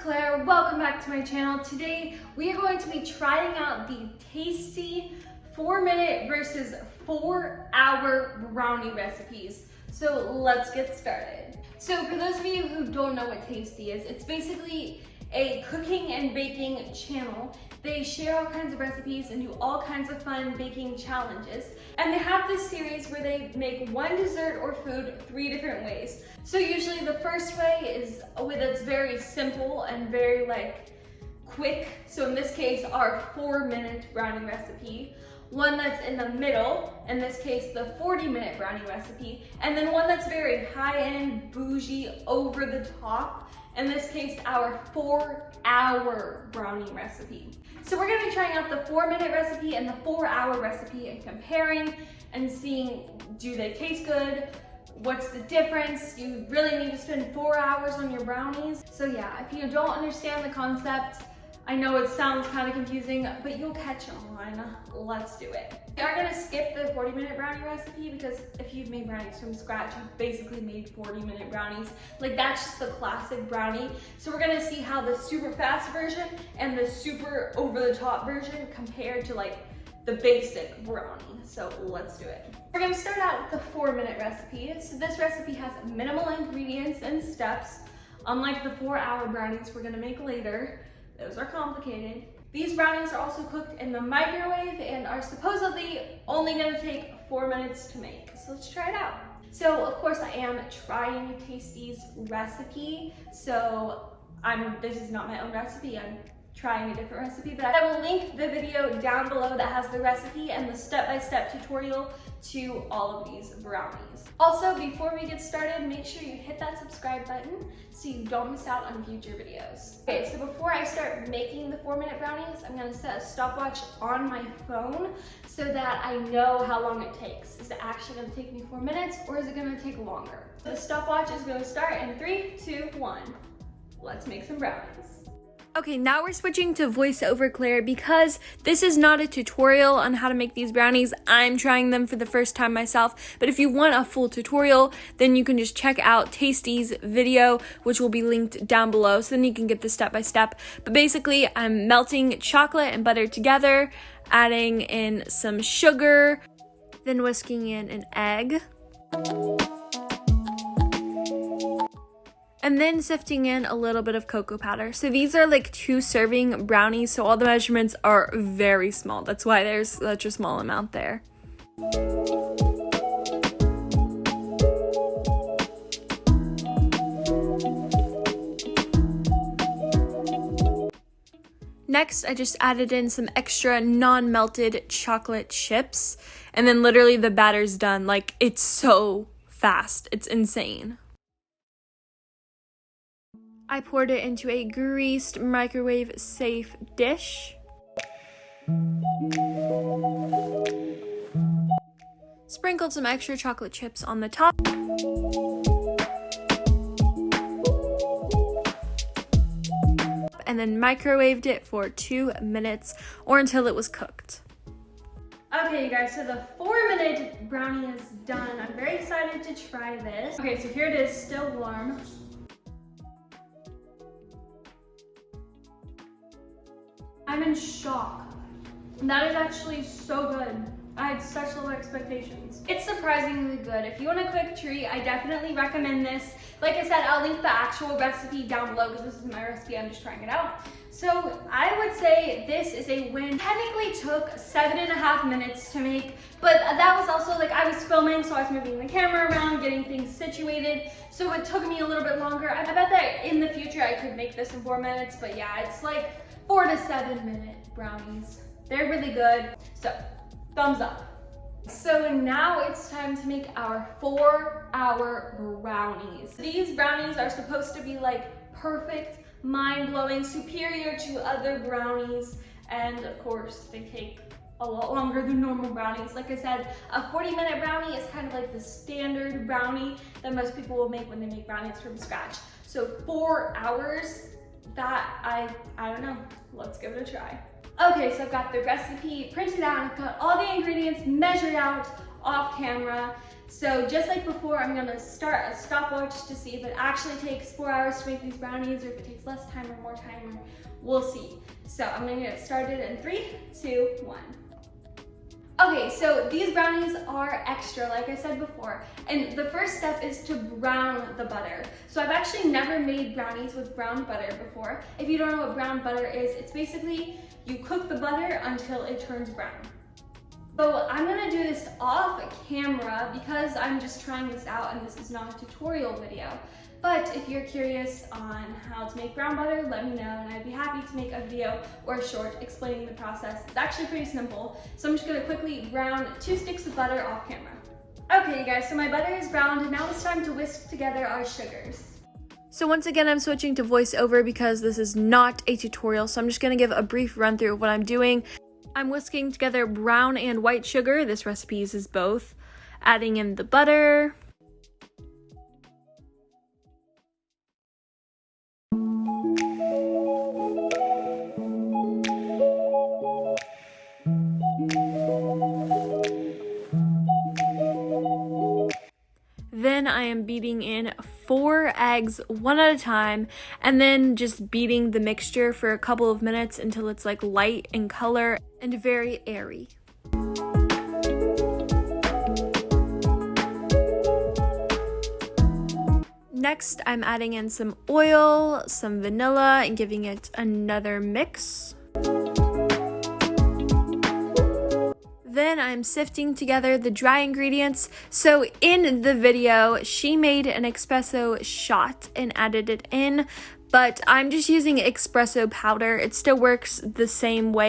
Claire. Welcome back to my channel. Today we are going to be trying out the tasty 4-minute versus 4-hour brownie recipes. So let's get started. So for those of you who don't know what Tasty is, it's basically a cooking and baking channel. They share all kinds of recipes and do all kinds of fun baking challenges. And they have this series where they make one dessert or food 3 different ways. So usually the first way is it's very simple and very quick. So in this case, our 4-minute brownie recipe. One that's in the middle, in this case, the 40-minute brownie recipe. And then one that's very high-end, bougie, over the top. In this case, our 4-hour brownie recipe. So we're gonna be trying out the 4-minute recipe and the 4-hour recipe and comparing and seeing, do they taste good? What's the difference? You really need to spend 4 hours on your brownies. So yeah, if you don't understand the concept, I know it sounds kind of confusing, but you'll catch on. Let's do it. We are gonna skip the 40-minute brownie recipe because if you've made brownies from scratch, you've basically made 40-minute brownies. That's just the classic brownie. So we're gonna see how the super fast version and the super over-the-top version compare to the basic brownie. So let's do it. We're gonna start out with the 4-minute recipe. So this recipe has minimal ingredients and steps, unlike the 4-hour brownies we're gonna make later. Those are complicated. These brownies are also cooked in the microwave and are supposedly only gonna take 4 minutes to make. So let's try it out. So of course I am trying Tasty's recipe. So this is not my own recipe, I'm trying a different recipe, but I will link the video down below that has the recipe and the step-by-step tutorial to all of these brownies. Also, before we get started, make sure you hit that subscribe button so you don't miss out on future videos. Okay, so before I start making the 4-minute brownies, I'm gonna set a stopwatch on my phone so that I know how long it takes. Is it actually gonna take me 4 minutes or is it gonna take longer? The stopwatch is gonna start in 3, 2, 1. Let's make some brownies. Okay, now we're switching to voiceover Claire because this is not a tutorial on how to make these brownies. I'm trying them for the first time myself, but if you want a full tutorial, then you can just check out Tasty's video, which will be linked down below, so then you can get the step-by-step. But basically, I'm melting chocolate and butter together, adding in some sugar, then whisking in an egg, and then sifting in a little bit of cocoa powder. So these are 2 serving brownies, so all the measurements are very small. That's why there's such a small amount there. Next, I just added in some extra non-melted chocolate chips, and then literally the batter's done. It's so fast, it's insane. I poured it into a greased microwave-safe dish. Sprinkled some extra chocolate chips on the top. And then microwaved it for 2 minutes or until it was cooked. Okay, you guys, so the 4-minute brownie is done. I'm very excited to try this. Okay, so here it is, still warm. I'm in shock. That is actually so good. I had such low expectations. It's surprisingly good. If you want a quick treat, I definitely recommend this. Like I said, I'll link the actual recipe down below because this is my recipe, I'm just trying it out. So I would say this is a win. Technically took 7.5 minutes to make, but that was also I was filming, so I was moving the camera around, getting things situated. So it took me a little bit longer. I bet that in the future I could make this in 4 minutes, but yeah, it's 4 to 7 minute brownies. They're really good. So thumbs up. So now it's time to make our 4-hour brownies. These brownies are supposed to be perfect, mind-blowing, superior to other brownies. And of course, they take a lot longer than normal brownies. Like I said, a 40-minute brownie is kind of the standard brownie that most people will make when they make brownies from scratch. So 4 hours, I don't know. Let's give it a try. Okay, so I've got the recipe printed out. I've got all the ingredients measured out, off camera. So just like before, I'm gonna start a stopwatch to see if it actually takes 4 hours to make these brownies or if it takes less time or more time, or we'll see. So I'm gonna get started in 3, 2, 1. Okay, so these brownies are extra, like I said before, and the first step is to brown the butter. So I've actually never made brownies with brown butter before. If you don't know what brown butter is, it's basically you cook the butter until it turns brown. So I'm gonna do this off camera because I'm just trying this out and this is not a tutorial video. But if you're curious on how to make brown butter, let me know and I'd be happy to make a video or a short explaining the process. It's actually pretty simple. So I'm just gonna quickly brown 2 sticks of butter off camera. Okay you guys, so my butter is browned and now it's time to whisk together our sugars. So once again, I'm switching to voiceover because this is not a tutorial, so I'm just gonna give a brief run through of what I'm doing. I'm whisking together brown and white sugar. This recipe uses both. Adding in the butter. Then I am beating in 4 eggs one at a time and then just beating the mixture for a couple of minutes until it's like light in color and very airy. Next, I'm adding in some oil, some vanilla, and giving it another mix. Then I'm sifting together the dry ingredients. So in the video, she made an espresso shot and added it in, but I'm just using espresso powder. It still works the same way.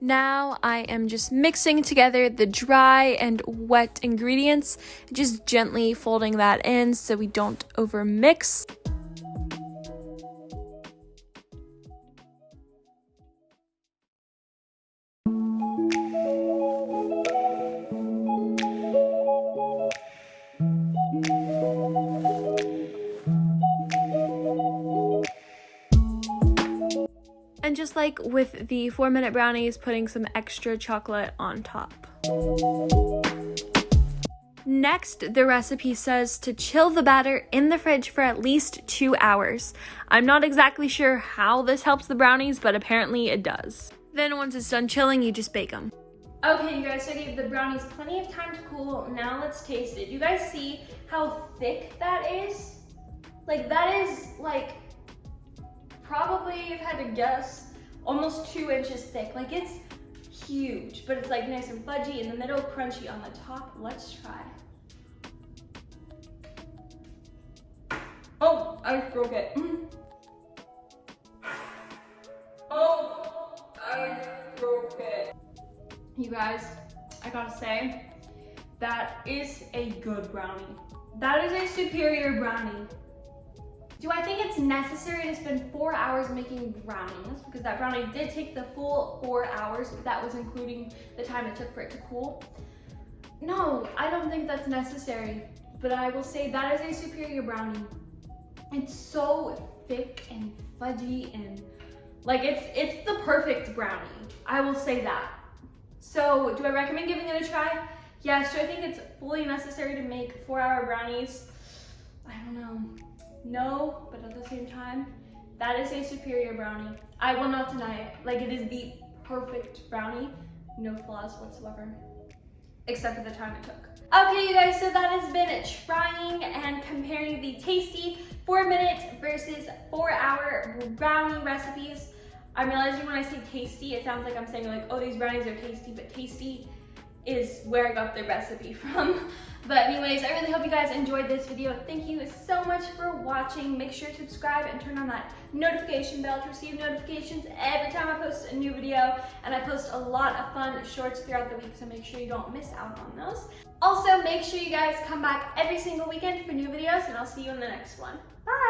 Now I am just mixing together the dry and wet ingredients, just gently folding that in so we don't over mix. And just like with the 4-minute brownies, putting some extra chocolate on top. Next, the recipe says to chill the batter in the fridge for at least 2 hours. I'm not exactly sure how this helps the brownies, but apparently it does. Then once it's done chilling, you just bake them. Okay, you guys, so I gave the brownies plenty of time to cool. Now let's taste it. You guys see how thick that is? Like, that is like, probably, if I had to guess, almost 2 inches thick. Like, it's huge, but it's like nice and fudgy in the middle, crunchy on the top. Let's try. Oh, I broke it. Oh, I broke it. You guys, I gotta say, that is a good brownie. That is a superior brownie. Do I think it's necessary to spend 4 hours making brownies? Because that brownie did take the full 4 hours, but that was including the time it took for it to cool. No, I don't think that's necessary, but I will say that is a superior brownie. It's so thick and fudgy and like it's the perfect brownie. I will say that. So do I recommend giving it a try? Yes, do I think it's fully necessary to make 4-hour brownies? I don't know. No, but at the same time, that is a superior brownie. I will not deny it. Like, it is the perfect brownie. No flaws whatsoever, except for the time it took. Okay, you guys, so that has been trying and comparing the tasty 4-minute versus 4-hour brownie recipes. I'm realizing when I say tasty, it sounds like I'm saying like, oh, these brownies are tasty, but tasty is where I got the recipe from. But anyways, I really hope you guys enjoyed this video. Thank you so much for watching. Make sure to subscribe and turn on that notification bell to receive notifications every time I post a new video. And I post a lot of fun shorts throughout the week, so make sure you don't miss out on those. Also, make sure you guys come back every single weekend for new videos, and I'll see you in the next one. Bye!